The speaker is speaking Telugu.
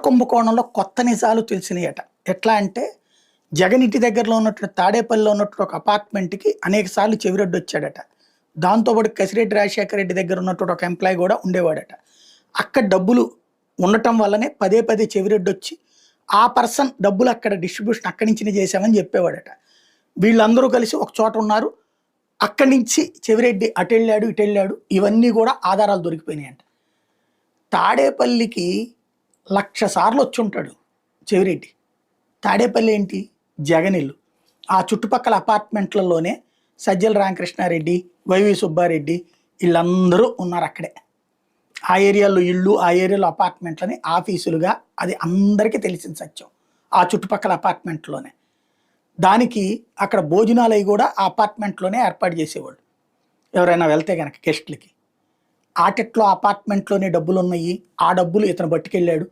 కుంభకోణంలో కొత్త నిజాలు తెలిసినాయట. ఎట్లా అంటే జగన్ ఇంటి దగ్గరలో ఉన్నటువంటి తాడేపల్లిలో ఉన్నటువంటి ఒక అపార్ట్మెంట్కి అనేక సార్లు చెవిరెడ్డి వచ్చాడట. దాంతోపాటు కసిరెడ్డి రాజశేఖర రెడ్డి దగ్గర ఉన్నటువంటి ఒక ఎంప్లాయీ కూడా ఉండేవాడట. అక్కడ డబ్బులు ఉండటం వల్లనే పదే పదే చెవిరెడ్డి వచ్చి ఆ పర్సన్ డబ్బులు అక్కడ డిస్ట్రిబ్యూషన్ అక్కడి నుంచి చేశామని చెప్పేవాడట. వీళ్ళందరూ కలిసి ఒక చోట ఉన్నారు, అక్కడి నుంచి చెవిరెడ్డి అటు వెళ్ళాడు ఇటు వెళ్ళాడు, ఇవన్నీ కూడా ఆధారాలు దొరికిపోయినాయంట. తాడేపల్లికి 1,00,000 సార్లు వచ్చి ఉంటాడు చెవిరెడ్డి. తాడేపల్లి ఏంటి? జగన్ ఇల్లు. ఆ చుట్టుపక్కల అపార్ట్మెంట్లలోనే సజ్జల రామకృష్ణారెడ్డి, వైవి సుబ్బారెడ్డి వీళ్ళందరూ ఉన్నారు అక్కడే. ఆ ఏరియాలో ఇళ్ళు, ఆ ఏరియాలో అపార్ట్మెంట్లని ఆఫీసులుగా అది అందరికీ తెలిసిన సత్యం. ఆ చుట్టుపక్కల అపార్ట్మెంట్లోనే. దానికి అక్కడ భోజనాలు అవి కూడా ఆ అపార్ట్మెంట్లోనే ఏర్పాటు చేసేవాళ్ళు ఎవరైనా వెళ్తే కనుక గెస్ట్లకి. ఆటెట్లో అపార్ట్మెంట్లోనే డబ్బులు ఉన్నాయి, ఆ డబ్బులు ఇతను పట్టుకెళ్ళాడు.